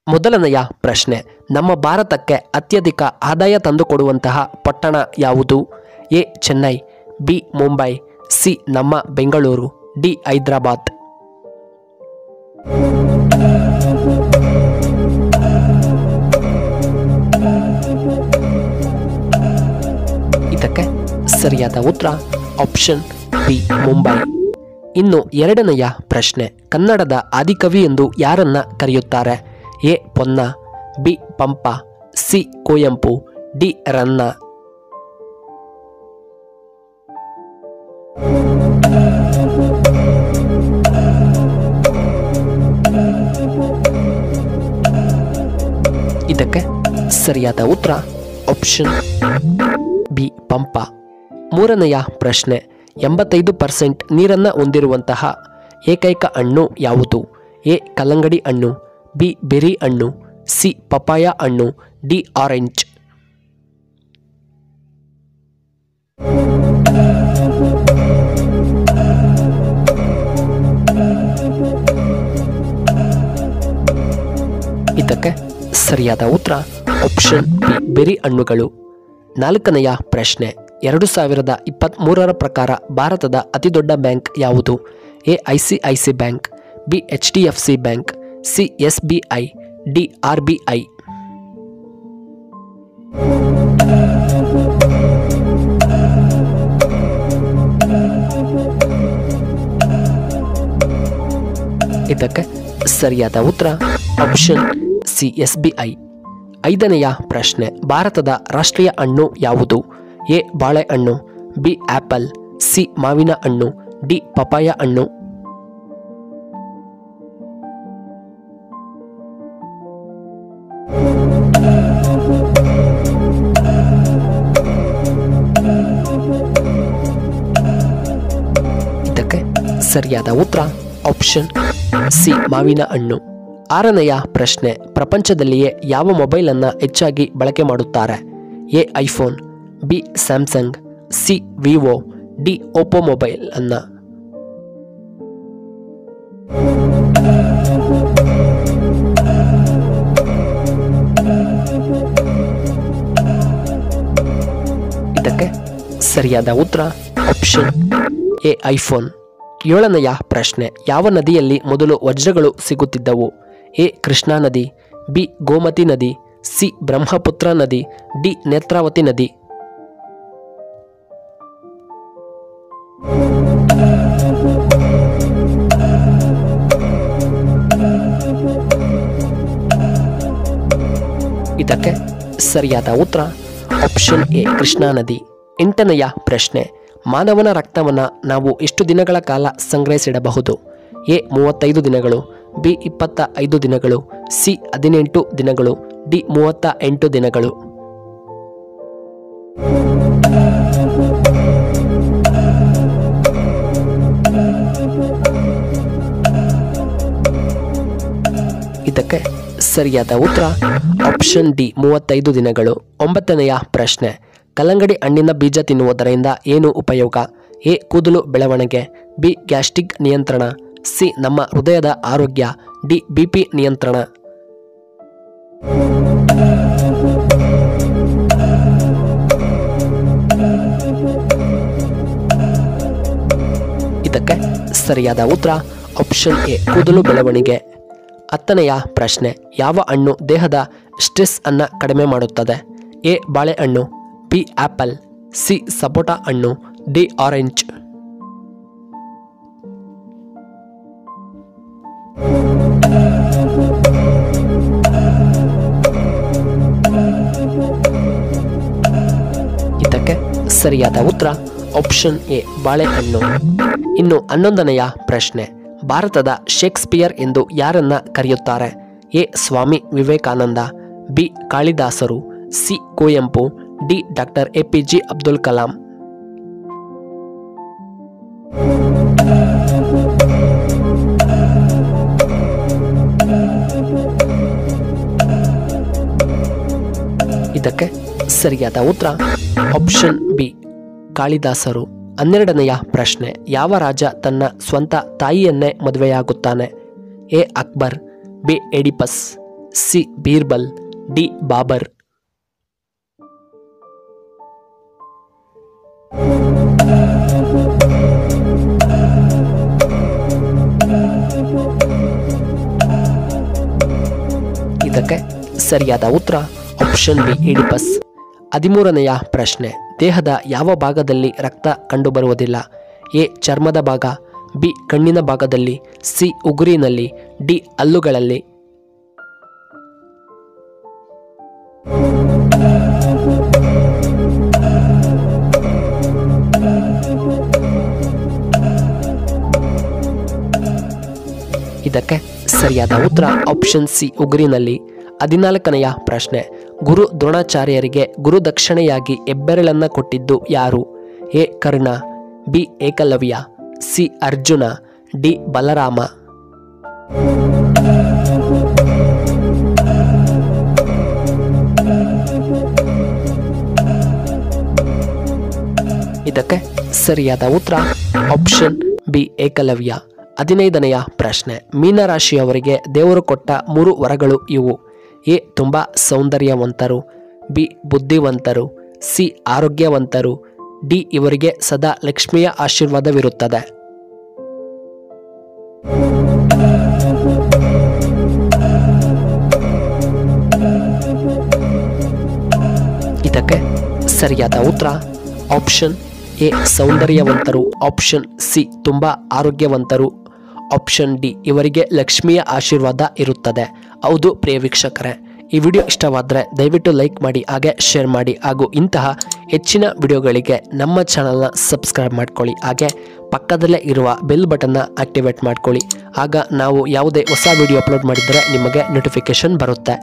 ಮೊದಲನೆಯ ಪ್ರಶ್ನೆ, ನಮ್ಮ ಭಾರತಕ್ಕೆ ಅತ್ಯಧಿಕ ಆದಾಯ ತಂದುಕೊಡುವಂತಹ ಪಟ್ಟಣ ಯಾವುದು? A Chennai, B Mumbai, C ನಮ್ಮ ಬೆಂಗಳೂರು, ಡಿ ಹೈದರಾಬಾದ್. ಇದಕ್ಕೆ ಸರಿಯಾದ ಉತ್ತರ ಆಪ್ಷನ್ ಬಿ ಮುಂಬೈ. ಇನ್ನು ಎರಡನೆಯ ಪ್ರಶ್ನೆ, ಕನ್ನಡದ ಆದಿಕವಿ ಎಂದು ಯಾರನ್ನ ಕರೆಯುತ್ತಾರೆ? A Ponna, B Pampa, C Kuvempu, D Ranna. ಇದಕ್ಕೆ ಸರಿಯಾದ ಉತ್ತರ ಆಪ್ಷನ್ ಬಿ ಪಂಪ. ಮೂರನೆಯ ಪ್ರಶ್ನೆ, 85% ನೀರನ್ನು ಹೊಂದಿರುವಂತಹ ಏಕೈಕ ಹಣ್ಣು ಯಾವುದು? ಎ ಕಲ್ಲಂಗಡಿ ಹಣ್ಣು, ಬಿ ಬೆರಿ ಹಣ್ಣು, ಸಿ ಪಪಾಯ ಹಣ್ಣು, ಡಿ ಆರೆಂಜ್. ಇದಕ್ಕೆ ಸರಿಯಾದ ಉತ್ತರ ಆಪ್ಷನ್ ಬಿ ಬೆರಿ ಹಣ್ಣುಗಳು. ನಾಲ್ಕನೆಯ ಪ್ರಶ್ನೆ, 2023 ಪ್ರಕಾರ ಭಾರತದ ಅತಿದೊಡ್ಡ ಬ್ಯಾಂಕ್ ಯಾವುದು? A ICICI bank, B HDFC bank, C SBI, D RBI. ಇದಕ್ಕೆ ಸರಿಯಾದ ಉತ್ತರ ಆಪ್ಷನ್ ಸಿ SBI. ಐದನೆಯ ಪ್ರಶ್ನೆ, ಭಾರತದ ರಾಷ್ಟ್ರೀಯ ಹಣ್ಣು ಯಾವುದು? ಎ ಬಾಳೆಹಣ್ಣು, ಬಿ ಆಪಲ್, ಸಿ ಮಾವಿನ ಹಣ್ಣು, ಡಿ ಪಪಾಯ ಹಣ್ಣು. ಇದಕ್ಕೆ ಸರಿಯಾದ ಉತ್ತರ ಆಪ್ಷನ್ ಸಿ ಮಾವಿನ ಹಣ್ಣು. ಆರನೆಯ ಪ್ರಶ್ನೆ, ಪ್ರಪಂಚದಲ್ಲಿಯೇ ಯಾವ ಮೊಬೈಲ್ ಅನ್ನ ಹೆಚ್ಚಾಗಿ ಬಳಕೆ ಮಾಡುತ್ತಾರೆ? A iPhone, B Samsung, C Vivo, D Oppo mobile ಅನ್ನ. ಇದಕ್ಕೆ ಸರಿಯಾದ ಉತ್ತರ ಆಪ್ಷನ್ ಎ ಐಫೋನ್. ಏಳನೆಯ ಪ್ರಶ್ನೆ, ಯಾವ ನದಿಯಲ್ಲಿ ಮೊದಲು ವಜ್ರಗಳು ಸಿಗುತ್ತಿದ್ದವು? ಎ ಕೃಷ್ಣಾ ನದಿ, ಬಿ ಗೋಮತಿ ನದಿ, ಸಿ ಬ್ರಹ್ಮಪುತ್ರ ನದಿ, ಡಿ ನೇತ್ರಾವತಿ ನದಿ. ಇದಕ್ಕೆ ಸರಿಯಾದ ಉತ್ತರ ಆಪ್ಷನ್ ಎ ಕೃಷ್ಣಾ ನದಿ. ಎಂಟನೆಯ ಪ್ರಶ್ನೆ, ಮಾನವನ ರಕ್ತವನ್ನು ನಾವು ಎಷ್ಟು ದಿನಗಳ ಕಾಲ ಸಂಗ್ರಹಿಸಿಡಬಹುದು? ಎ 35 ದಿನಗಳು, ಬಿ 25 ದಿನಗಳು, ಸಿ 18 ದಿನಗಳು, ಡಿ 38 ದಿನಗಳು. ಇದಕ್ಕೆ ಸರಿಯಾದ ಉತ್ತರ ಆಪ್ಷನ್ ಡಿ 35 ದಿನಗಳು. ಒಂಬತ್ತನೆಯ ಪ್ರಶ್ನೆ, ಕಲ್ಲಂಗಡಿ ಹಣ್ಣಿನ ಬೀಜ ತಿನ್ನುವುದರಿಂದ ಏನು ಉಪಯೋಗ? ಎ ಕೂದಲು ಬೆಳವಣಿಗೆ, ಬಿ ಗ್ಯಾಸ್ಟ್ರಿಕ್ ನಿಯಂತ್ರಣ, ಸಿ ನಮ್ಮ ಹೃದಯದ ಆರೋಗ್ಯ, ಡಿ BP ನಿಯಂತ್ರಣ. ಇದಕ್ಕೆ ಸರಿಯಾದ ಉತ್ತರ ಆಪ್ಷನ್ ಎ ಕೂದಲು ಬೆಳವಣಿಗೆ. ಹತ್ತನೆಯ ಪ್ರಶ್ನೆ, ಯಾವ ಹಣ್ಣು ದೇಹದ ಸ್ಟ್ರೆಸ್ ಅನ್ನ ಕಡಿಮೆ ಮಾಡುತ್ತದೆ? ಎ ಬಾಳೆಹಣ್ಣು, ಬಿ ಆಪಲ್, ಸಿ ಸಪೋಟ ಹಣ್ಣು, ಡಿ ಆರೆಂಜ್. ಇದಕ್ಕೆ ಸರಿಯಾದ ಉತ್ತರ ಆಪ್ಷನ್ ಎ ಬಾಳೆಹಣ್ಣು. ಇನ್ನು 11ನೆಯ ಪ್ರಶ್ನೆ, ಭಾರತದ ಶೇಕ್ಸ್ಪಿಯರ್ ಎಂದು ಯಾರನ್ನ ಕರೆಯುತ್ತಾರೆ? ಎ ಸ್ವಾಮಿ ವಿವೇಕಾನಂದ, ಬಿ ಕಾಳಿದಾಸರು, C Kuvempu, D doctor APJ Abdul Kalam. ಇದಕ್ಕೆ ಸರಿಯಾದ ಉತ್ತರ ಆಪ್ಷನ್ ಬಿ ಕಾಳಿದಾಸರು. 12ನೆಯ ಪ್ರಶ್ನೆ, ಯಾವ ರಾಜ ತನ್ನ ಸ್ವಂತ ತಾಯಿಯನ್ನೇ ಮದುವೆಯಾಗುತ್ತಾನೆ? A Akbar, B Oedipus, C Birbal, D Babur. ಇದಕ್ಕೆ ಸರಿಯಾದ ಉತ್ತರ ಆಪ್ಷನ್ ಬಿ ಈಡಿಪಸ್. 13ನೆಯ ಪ್ರಶ್ನೆ. ದೇಹದ ಯಾವ ಭಾಗದಲ್ಲಿ ರಕ್ತ ಕಂಡುಬರುವುದಿಲ್ಲ? ಎ ಚರ್ಮದ ಭಾಗ, ಬಿ ಕಣ್ಣಿನ ಭಾಗದಲ್ಲಿ, ಸಿ ಉಗುರಿನಲ್ಲಿ, ಡಿ ಹಲ್ಲುಗಳಲ್ಲಿ. ಇದಕ್ಕೆ ಸರಿಯಾದ ಉತ್ತರ ಆಪ್ಷನ್ ಸಿ ಉಗುರಿನಲ್ಲಿ. 14ನೆಯ ಪ್ರಶ್ನೆ. ಗುರು ದ್ರೋಣಾಚಾರ್ಯರಿಗೆ ಗುರುದಕ್ಷಿಣೆಯಾಗಿ ಹೆಬ್ಬೆರಳನ್ನ ಕೊಟ್ಟಿದ್ದು ಯಾರು? A Karna, B Ekalavya, C Arjuna, D Balarama. ಇದಕ್ಕೆ ಸರಿಯಾದ ಉತ್ತರ ಆಪ್ಷನ್ ಬಿ ಏಕಲವ್ಯ. 15ನೆಯ ಪ್ರಶ್ನೆ. ಮೀನರಾಶಿಯವರಿಗೆ ದೇವರು ಕೊಟ್ಟ 3 ವರಗಳು ಇವು. ಎ ತುಂಬ ಸೌಂದರ್ಯವಂತರು, ಬಿ ಬುದ್ಧಿವಂತರು, ಸಿ ಆರೋಗ್ಯವಂತರು, ಡಿ ಇವರಿಗೆ ಸದಾ ಲಕ್ಷ್ಮಿಯ ಆಶೀರ್ವಾದವಿರುತ್ತದೆ. ಇದಕ್ಕೆ ಸರಿಯಾದ ಉತ್ತರ ಆಪ್ಷನ್ ಎ ಸೌಂದರ್ಯವಂತರು, ಆಪ್ಷನ್ ಸಿ ತುಂಬ ಆರೋಗ್ಯವಂತರು, ಆಪ್ಷನ್ ಡಿ ಇವರಿಗೆ ಲಕ್ಷ್ಮಿಯ ಆಶೀರ್ವಾದ ಇರುತ್ತದೆ. ಹೌದು ಪ್ರಿಯ ವೀಕ್ಷಕರೇ, ಈ ವಿಡಿಯೋ ಇಷ್ಟವಾದರೆ ದಯವಿಟ್ಟು ಲೈಕ್ ಮಾಡಿ, ಹಾಗೆ ಶೇರ್ ಮಾಡಿ, ಹಾಗೂ ಇಂತಹ ಹೆಚ್ಚಿನ ವಿಡಿಯೋಗಳಿಗೆ ನಮ್ಮ ಚಾನಲ್ನ ಸಬ್ಸ್ಕ್ರೈಬ್ ಮಾಡ್ಕೊಳ್ಳಿ. ಹಾಗೆ ಪಕ್ಕದಲ್ಲೇ ಇರುವ ಬೆಲ್ ಬಟನ್ನ ಆಕ್ಟಿವೇಟ್ ಮಾಡ್ಕೊಳ್ಳಿ. ಆಗ ನಾವು ಯಾವುದೇ ಹೊಸ ವಿಡಿಯೋ ಅಪ್ಲೋಡ್ ಮಾಡಿದರೆ ನಿಮಗೆ ನೋಟಿಫಿಕೇಶನ್ ಬರುತ್ತೆ.